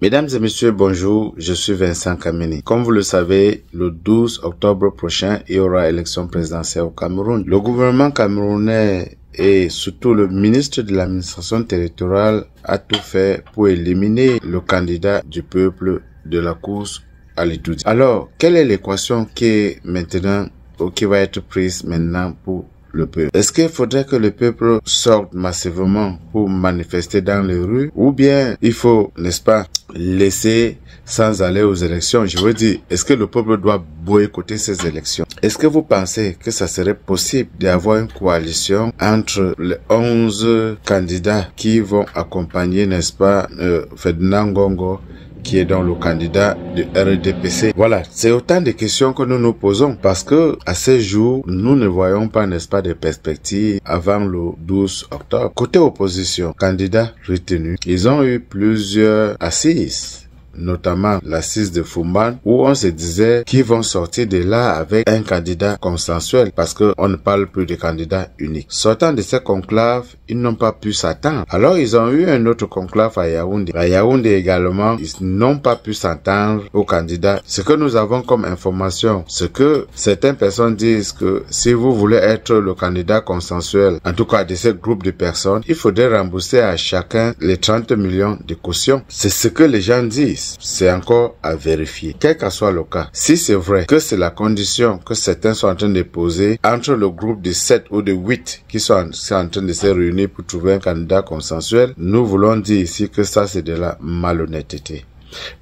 Mesdames et messieurs, bonjour, je suis Vincent Kameni. Comme vous le savez, le 12 octobre prochain, il y aura élection présidentielle au Cameroun. Le gouvernement camerounais et surtout le ministre de l'administration territoriale a tout fait pour éliminer le candidat du peuple de la course à l'Itoudi. Alors, quelle est l'équation qui est maintenant, ou qui va être prise maintenant pour le peuple? Est-ce qu'il faudrait que le peuple sorte massivement pour manifester dans les rues, ou bien il faut, n'est-ce pas, laisser sans aller aux élections? Je veux dire, est-ce que le peuple doit boycotter ces élections? Est-ce que vous pensez que ça serait possible d'avoir une coalition entre les 11 candidats qui vont accompagner, n'est-ce pas, Ferdinand Ngongo, qui est donc le candidat du RDPC? Voilà, c'est autant de questions que nous nous posons parce que à ces jours, nous ne voyons pas, n'est-ce pas, de perspectives avant le 12 octobre. Côté opposition, candidats retenus, ils ont eu plusieurs assises, notamment l'assise de Fumban, où on se disait qu'ils vont sortir de là avec un candidat consensuel parce que on ne parle plus de candidat unique. Sortant de ces conclaves, ils n'ont pas pu s'attendre. Alors ils ont eu un autre conclave à Yaoundé. À Yaoundé également, ils n'ont pas pu s'entendre aux candidats. Ce que nous avons comme information, c'est que certaines personnes disent que si vous voulez être le candidat consensuel, en tout cas de ce groupe de personnes, il faudrait rembourser à chacun les 30 millions de caution. C'est ce que les gens disent. C'est encore à vérifier. Quel que soit le cas, si c'est vrai que c'est la condition que certains sont en train de poser entre le groupe de 7 ou de 8 qui sont en train de se réunir pour trouver un candidat consensuel, nous voulons dire ici que ça c'est de la malhonnêteté.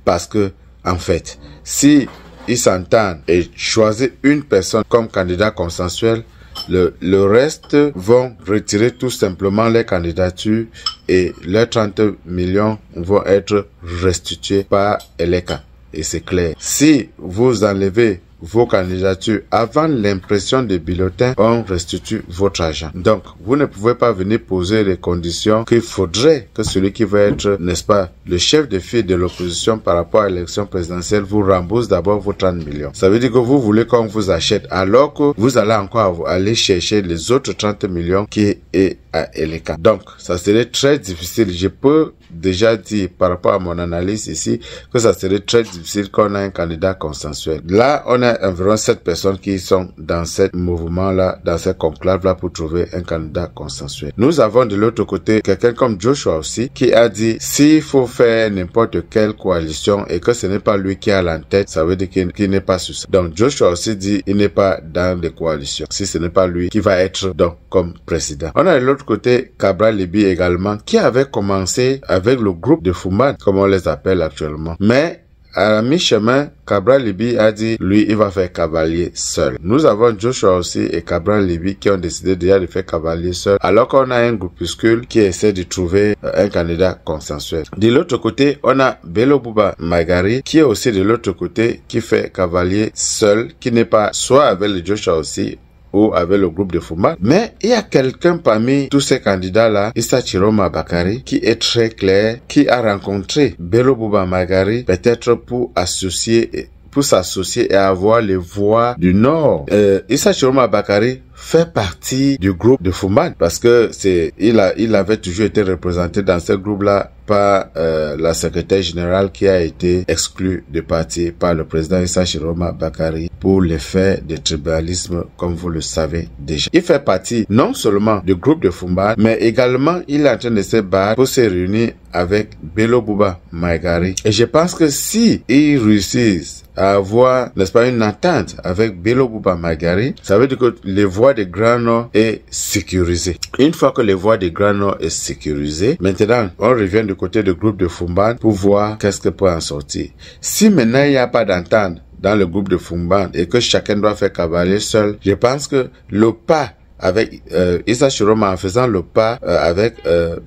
Parce que, en fait, si ils s'entendent et choisissent une personne comme candidat consensuel, le reste vont retirer tout simplement les candidatures et leurs 30 millions vont être restitués par Eleka. Et c'est clair. Si vous enlevez vos candidatures avant l'impression des bulletins, on restitue votre argent. Donc, vous ne pouvez pas venir poser les conditions qu'il faudrait que celui qui va être, n'est-ce pas, le chef de file de l'opposition par rapport à l'élection présidentielle vous rembourse d'abord vos 30 millions. Ça veut dire que vous voulez qu'on vous achète alors que vous allez encore aller chercher les autres 30 millions qui est à Eleka. Donc, ça serait très difficile. Je peux déjà dire par rapport à mon analyse ici que ça serait très difficile qu'on ait un candidat consensuel. Là, on a environ 7 personnes qui sont dans ce mouvement-là, dans ce conclave-là pour trouver un candidat consensuel. Nous avons de l'autre côté quelqu'un comme Joshua aussi qui a dit s'il faut faire n'importe quelle coalition et que ce n'est pas lui qui a l'entête, ça veut dire qu'il n'est pas sur ça. Donc Joshua aussi dit il n'est pas dans des coalitions si ce n'est pas lui qui va être donc comme président. On a de l'autre côté Cabral Libi également qui avait commencé avec le groupe de Fumban, comme on les appelle actuellement. Mais à la mi-chemin, Cabral Libi a dit, lui, il va faire cavalier seul. Nous avons Joshua aussi et Cabral Libi qui ont décidé déjà de faire cavalier seul, alors qu'on a un groupuscule qui essaie de trouver un candidat consensuel. De l'autre côté, on a Bello Bouba Magari qui est aussi de l'autre côté, qui fait cavalier seul, qui n'est pas soit avec le Joshua aussi, ou avec le groupe de Fumban. Mais il y a quelqu'un parmi tous ces candidats-là, Issa Chiroma Bakari, qui est très clair, qui a rencontré Bello Bouba Magari, peut-être pour s'associer et avoir les voix du Nord. Issa Chiroma Bakari fait partie du groupe de Fumban parce que il avait toujours été représenté dans ce groupe-là par la secrétaire générale qui a été exclue du parti par le président Issa Chiroma Bakari pour l'effet de tribalisme, comme vous le savez déjà. Il fait partie non seulement du groupe de Fumban, mais également il est en train de se battre pour se réunir avec Bello Bouba Magari. Et je pense que si ils réussissent à avoir, n'est-ce pas, une entente avec Bello Bouba Magari, ça veut dire que les voix de Grand Nord est sécurisée. Une fois que les voix de Grand Nord est sécurisée, maintenant, on revient du côté du groupe de Fumban pour voir qu'est-ce que peut en sortir. Si maintenant il n'y a pas d'entente dans le groupe de Fumban et que chacun doit faire cavalier seul, je pense que le pas avec Issa Chiroma en faisant le pas avec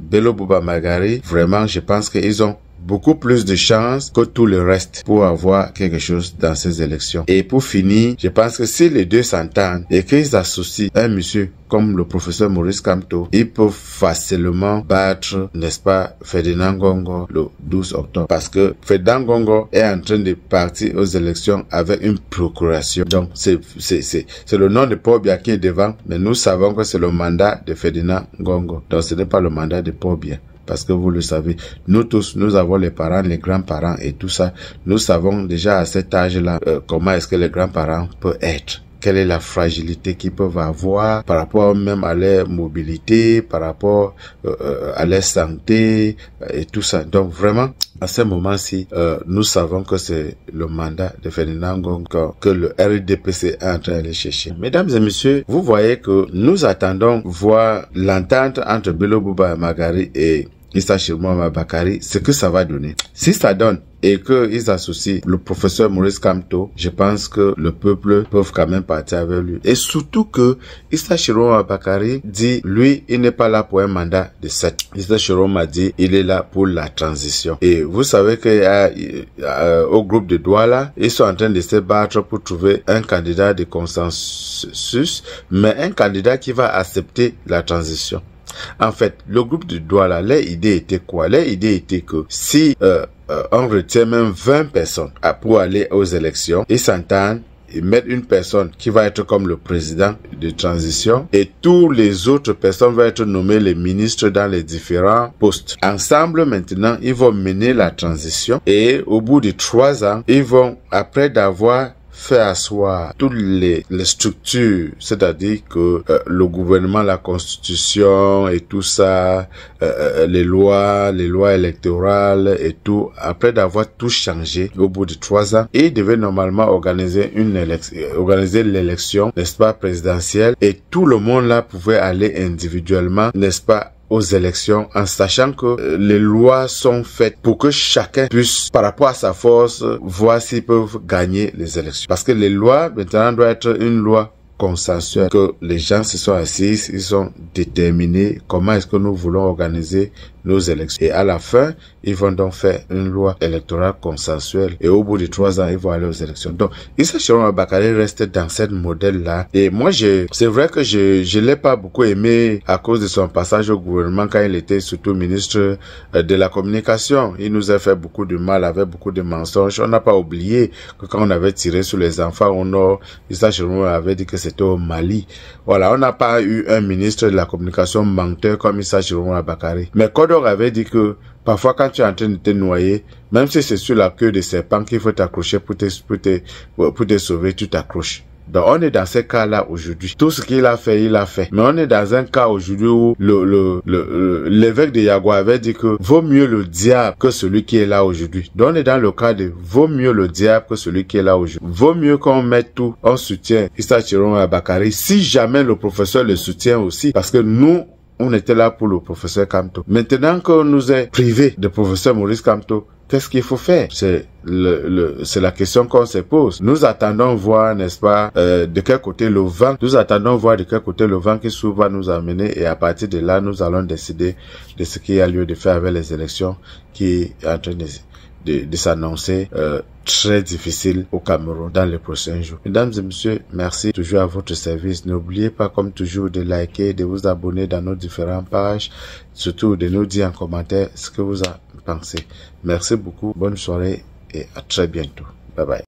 Bello Bouba Magari, vraiment, je pense qu'ils ont beaucoup plus de chances que tout le reste pour avoir quelque chose dans ces élections. Et pour finir, je pense que si les deux s'entendent et qu'ils associent un monsieur comme le professeur Maurice Kamto, ils peuvent facilement battre, n'est-ce pas, Ferdinand Ngongo le 12 octobre. Parce que Ferdinand Ngongo est en train de partir aux élections avec une procuration. Donc, c'est le nom de Paul Biya qui est devant, mais nous savons que c'est le mandat de Ferdinand Ngongo. Donc, ce n'est pas le mandat de Paul Biya. Parce que vous le savez, nous tous, nous avons les parents, les grands-parents et tout ça. Nous savons déjà à cet âge-là comment est-ce que les grands-parents peuvent être. Quelle est la fragilité qu'ils peuvent avoir par rapport même à leur mobilité, par rapport à leur santé et tout ça. Donc vraiment, à ce moment-ci, nous savons que c'est le mandat de Ferdinand Ngong que le RDPC est en train d'aller chercher. Mesdames et messieurs, vous voyez que nous attendons voir l'entente entre Bello Bouba Magari et Issa Shiroma Bakari, ce que ça va donner. Si ça donne et qu'ils associent le professeur Maurice Kamto, je pense que le peuple peut quand même partir avec lui. Et surtout que Issa Shiroma Bakari dit, lui, il n'est pas là pour un mandat de 7. Issa Shiroma dit, il est là pour la transition. Et vous savez que au groupe de Douala, ils sont en train de se battre pour trouver un candidat de consensus, mais un candidat qui va accepter la transition. En fait, le groupe de Douala, leur idée était quoi? Leur idée était que si on retient même 20 personnes pour aller aux élections, ils s'entendent et mettre une personne qui va être comme le président de transition et tous les autres personnes vont être nommées les ministres dans les différents postes. Ensemble, maintenant, ils vont mener la transition et au bout de 3 ans, ils vont, après d'avoir fait asseoir toutes les structures, c'est-à-dire que le gouvernement, la constitution et tout ça, les lois électorales et tout, après d'avoir tout changé au bout de 3 ans, ils devaient normalement organiser l'élection, n'est-ce pas, présidentielle, et tout le monde là pouvait aller individuellement, n'est-ce pas, aux élections, en sachant que les lois sont faites pour que chacun puisse, par rapport à sa force, voir s'ils peuvent gagner les élections. Parce que les lois, maintenant, doivent être une loi consensuelle, que les gens se sont assis, ils sont déterminés comment est-ce que nous voulons organiser nos élections. Et à la fin, ils vont donc faire une loi électorale consensuelle. Et au bout de 3 ans, ils vont aller aux élections. Donc, Issa Shiroma Bakari reste dans ce modèle-là. Et moi, c'est vrai que je l'ai pas beaucoup aimé à cause de son passage au gouvernement quand il était surtout ministre de la communication. Il nous a fait beaucoup de mal avec beaucoup de mensonges. On n'a pas oublié que quand on avait tiré sur les enfants au nord, Issa Shiroma avait dit que c'était au Mali. Voilà, on n'a pas eu un ministre de la communication menteur comme Issa Shiroma Bakari. Mais Kodor avait dit que parfois quand tu es en train de te noyer, même si c'est sur la queue de serpent qu'il faut t'accrocher pour te sauver, tu t'accroches. Donc on est dans ce cas-là aujourd'hui. Tout ce qu'il a fait, il a fait. Mais on est dans un cas aujourd'hui où l'évêque de Yagoua avait dit que vaut mieux le diable que celui qui est là aujourd'hui. Donc on est dans le cas de vaut mieux le diable que celui qui est là aujourd'hui. Vaut mieux qu'on mette tout en soutien Issa Shiroma Bakari si jamais le professeur le soutient aussi. Parce que nous, on était là pour le professeur Kamto. Maintenant qu'on nous est privé de professeur Maurice Kamto, qu'est-ce qu'il faut faire? C'est la question qu'on se pose. Nous attendons voir, n'est-ce pas, de quel côté le vent, qui souvent va nous amener, et à partir de là, nous allons décider de ce qu'il y a lieu de faire avec les élections qui est en train de s'annoncer très difficile au Cameroun dans les prochains jours. Mesdames et messieurs, merci toujours à votre service. N'oubliez pas comme toujours de liker, de vous abonner dans nos différentes pages, surtout de nous dire en commentaire ce que vous en pensez. Merci beaucoup, bonne soirée et à très bientôt. Bye bye.